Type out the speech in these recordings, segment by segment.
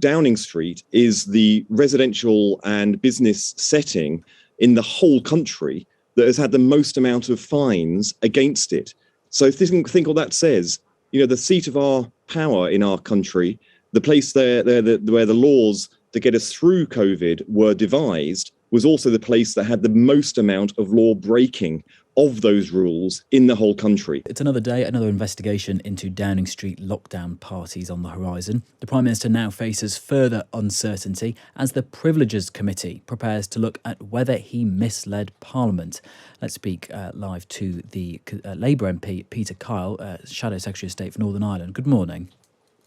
Downing Street is the residential and business setting in the whole country that has had the most amount of fines against it. So think what that says. The seat of our power in our country, the place where the laws to get us through COVID were devised, was also the place that had the most amount of law breaking of those rules in the whole country. It's another day, another investigation into Downing Street lockdown parties on the horizon. The Prime Minister now faces further uncertainty as the Privileges Committee prepares to look at whether he misled Parliament. Let's speak live to the Labour MP, Peter Kyle, Shadow Secretary of State for Northern Ireland. Good morning.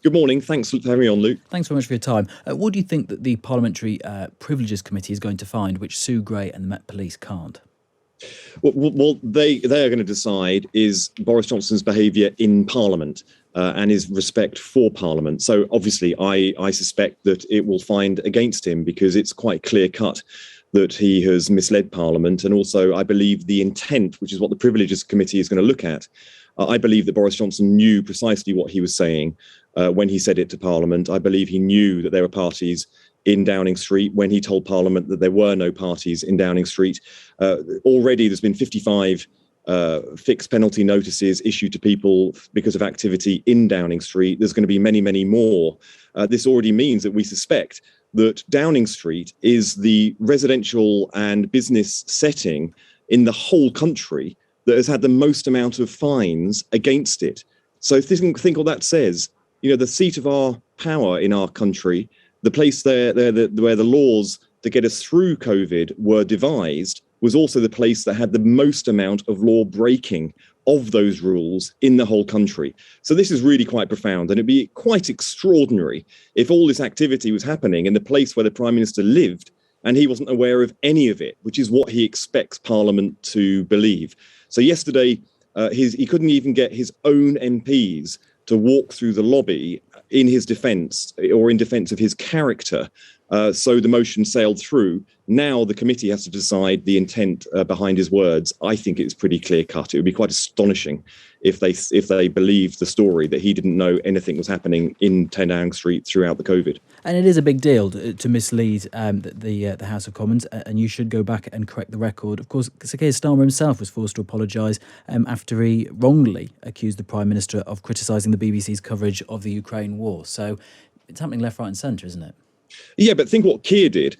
Good morning. Thanks for having me on, Luke. Thanks very much for your time. What do you think that the Parliamentary Privileges Committee is going to find which Sue Gray and the Met Police can't? What they are going to decide is Boris Johnson's behaviour in Parliament and his respect for Parliament. So obviously, I suspect that it will find against him because it's quite clear cut that he has misled Parliament. And also, I believe the intent, which is what the Privileges Committee is going to look at. I believe that Boris Johnson knew precisely what he was saying when he said it to Parliament. I believe he knew that there were parties in Downing Street when he told Parliament that there were no parties in Downing Street. Already there's been 55 fixed penalty notices issued to people because of activity in Downing Street. There's going to be many, many more. This already means that we suspect that Downing Street is the residential and business setting in the whole country that has had the most amount of fines against it. So think what that says. The seat of our power in our country, the place where the laws to get us through COVID were devised, was also the place that had the most amount of law breaking of those rules in the whole country. So this is really quite profound, and it'd be quite extraordinary if all this activity was happening in the place where the Prime Minister lived and he wasn't aware of any of it, which is what he expects Parliament to believe. So yesterday, he couldn't even get his own MPs to walk through the lobby in his defence or in defence of his character. So the motion sailed through. Now the committee has to decide the intent behind his words. I think it's pretty clear cut. It would be quite astonishing if they believed the story that he didn't know anything was happening in 10 Downing Street throughout the COVID. And it is a big deal to mislead the House of Commons, and you should go back and correct the record. Of course, Sir Keir Starmer himself was forced to apologise after he wrongly accused the Prime Minister of criticising the BBC's coverage of the Ukraine war. So it's happening left, right and centre, isn't it? Yeah, but think what Keir did.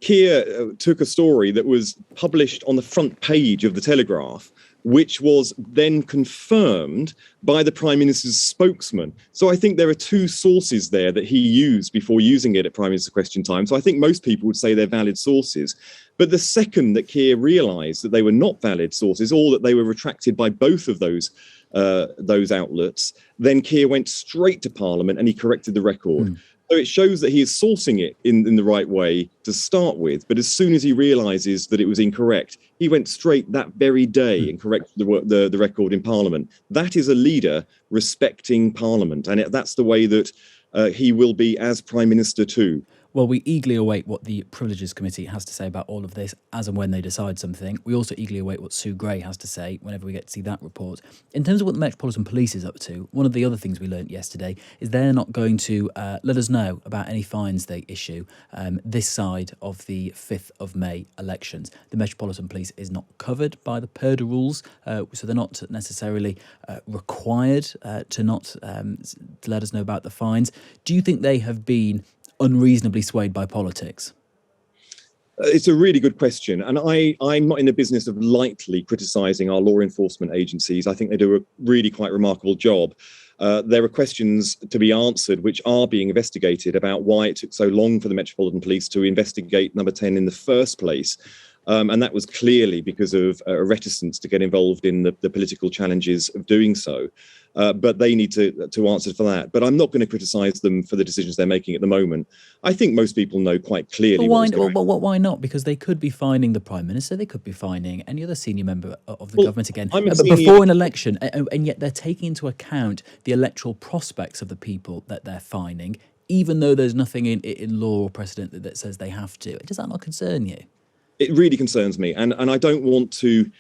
Keir took a story that was published on the front page of the Telegraph, which was then confirmed by the Prime Minister's spokesman. So I think there are two sources there that he used before using it at Prime Minister Question Time. So I think most people would say they're valid sources. But the second that Keir realised that they were not valid sources, or that they were retracted by both of those outlets, then Keir went straight to Parliament and he corrected the record. So it shows that he is sourcing it in the right way to start with. But as soon as he realises that it was incorrect, he went straight that very day and corrected the record in Parliament. That is a leader respecting Parliament. And that's the way that he will be as Prime Minister too. Well, we eagerly await what the Privileges Committee has to say about all of this as and when they decide something. We also eagerly await what Sue Gray has to say whenever we get to see that report. In terms of what the Metropolitan Police is up to, one of the other things we learnt yesterday is they're not going to let us know about any fines they issue this side of the 5th of May elections. The Metropolitan Police is not covered by the PERDA rules, so they're not necessarily required to let us know about the fines. Do you think they have been unreasonably swayed by politics? It's a really good question. And I'm not in the business of lightly criticising our law enforcement agencies. I think they do a really quite remarkable job. There are questions to be answered which are being investigated about why it took so long for the Metropolitan Police to investigate number 10 in the first place. And that was clearly because of a reticence to get involved in the political challenges of doing so. But they need to answer for that. But I'm not going to criticise them for the decisions they're making at the moment. I think most people know quite clearly what's going on. Why not? Because they could be fining the Prime Minister, they could be fining any other senior member of the government again before an election, and yet they're taking into account the electoral prospects of the people that they're fining, even though there's nothing in law or precedent that says they have to. Does that not concern you? It really concerns me, and I don't want to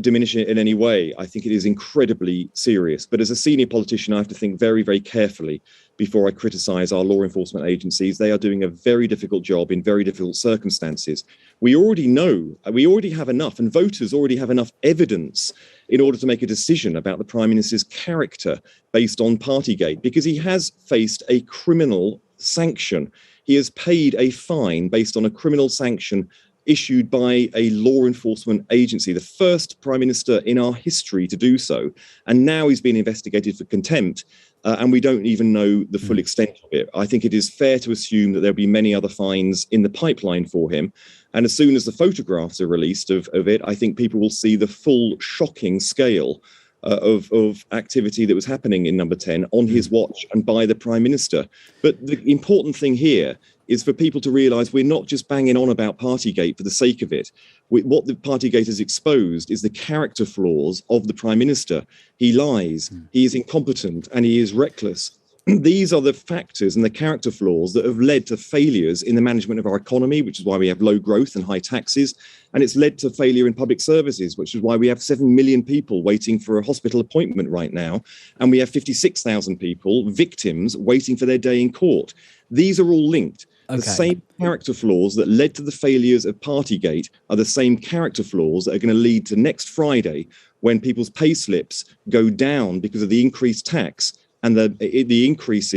diminish it in any way. I think it is incredibly serious. But as a senior politician, I have to think very, very carefully before I criticise our law enforcement agencies. They are doing a very difficult job in very difficult circumstances. We already have enough, and voters already have enough evidence in order to make a decision about the Prime Minister's character based on Partygate, because he has faced a criminal sanction. He has paid a fine based on a criminal sanction issued by a law enforcement agency, the first Prime Minister in our history to do so. And now he's being investigated for contempt, and we don't even know the full extent of it. I think it is fair to assume that there'll be many other fines in the pipeline for him. And as soon as the photographs are released of it, I think people will see the full shocking scale of activity that was happening in Number 10 on his watch and by the Prime Minister. But the important thing here is for people to realise we're not just banging on about Partygate for the sake of it. What the Partygate has exposed is the character flaws of the Prime Minister. He lies, he is incompetent, and he is reckless. These are the factors and the character flaws that have led to failures in the management of our economy, which is why we have low growth and high taxes. And it's led to failure in public services, which is why we have 7 million people waiting for a hospital appointment right now. And we have 56,000 people, victims, waiting for their day in court. These are all linked. Okay. The same character flaws that led to the failures of Partygate are the same character flaws that are going to lead to next Friday when people's pay slips go down because of the increased tax and the decrease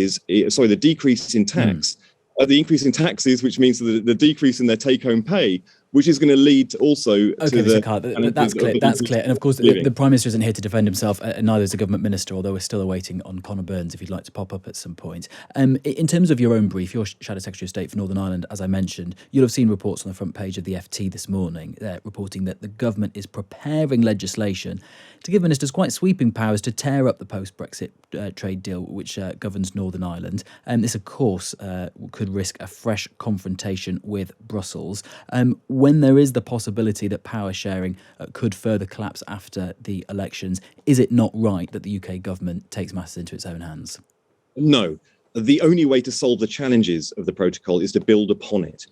in tax, the increase in taxes, which means the decrease in their take-home pay, which is going to lead to also okay, to Mr. Carr, that's clear. That's clear. And of course, the Prime Minister isn't here to defend himself, and neither is the government minister, although we're still awaiting on Conor Burns, if you'd like to pop up at some point. In terms of your own brief, your Shadow Secretary of State for Northern Ireland, as I mentioned, you'll have seen reports on the front page of the FT this morning reporting that the government is preparing legislation to give ministers quite sweeping powers to tear up the post-Brexit trade deal which governs Northern Ireland. And this, of course, could risk a fresh confrontation with Brussels. When there is the possibility that power sharing could further collapse after the elections, is it not right that the UK government takes matters into its own hands? No. The only way to solve the challenges of the protocol is to build upon it.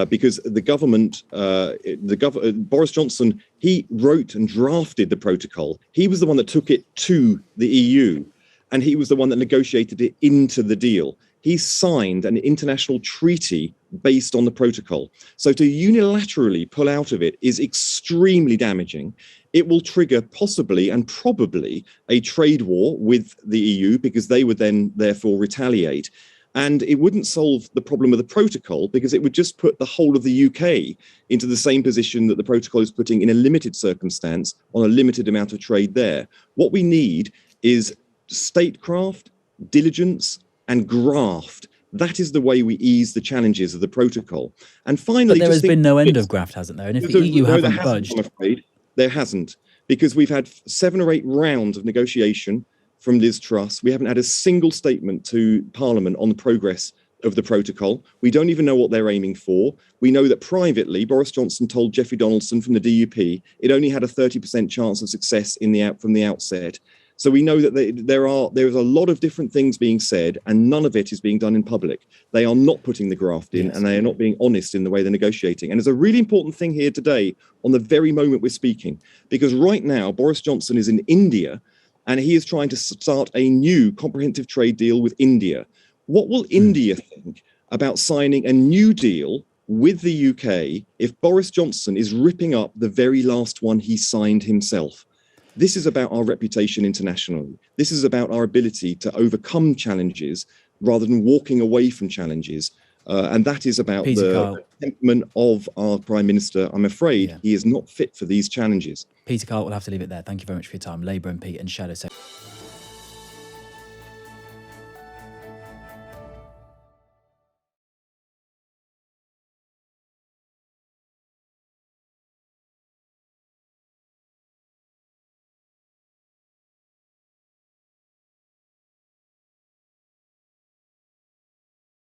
Because the government, Boris Johnson, he wrote and drafted the protocol. He was the one that took it to the EU, and he was the one that negotiated it into the deal. He signed an international treaty based on the protocol. So to unilaterally pull out of it is extremely damaging. It will trigger possibly and probably a trade war with the EU, because they would then therefore retaliate. And it wouldn't solve the problem of the protocol, because it would just put the whole of the UK into the same position that the protocol is putting in a limited circumstance on a limited amount of trade there. What we need is statecraft, diligence, and graft. That is the way we ease the challenges of the protocol. And finally, but there has been no end of graft, hasn't there? And if the EU haven't budged, I'm afraid there hasn't, because we've had 7 or 8 rounds of negotiation from Liz Truss. We haven't had a single statement to Parliament on the progress of the protocol. We don't even know what they're aiming for. We know that privately, Boris Johnson told Jeffrey Donaldson from the DUP it only had a 30% chance of success from the outset. So we know that there is a lot of different things being said, and none of it is being done in public. They are not putting the graft in, and they are not being honest in the way they're negotiating. And there's a really important thing here today on the very moment we're speaking, because right now Boris Johnson is in India, and he is trying to start a new comprehensive trade deal with India. What will India think about signing a new deal with the UK if Boris Johnson is ripping up the very last one he signed himself? This is about our reputation internationally. This is about our ability to overcome challenges rather than walking away from challenges. And that is about the temperament of our Prime Minister. I'm afraid he is not fit for these challenges. Peter Carl, we'll have to leave it there. Thank you very much for your time. Labour MP and Shadow Secretary.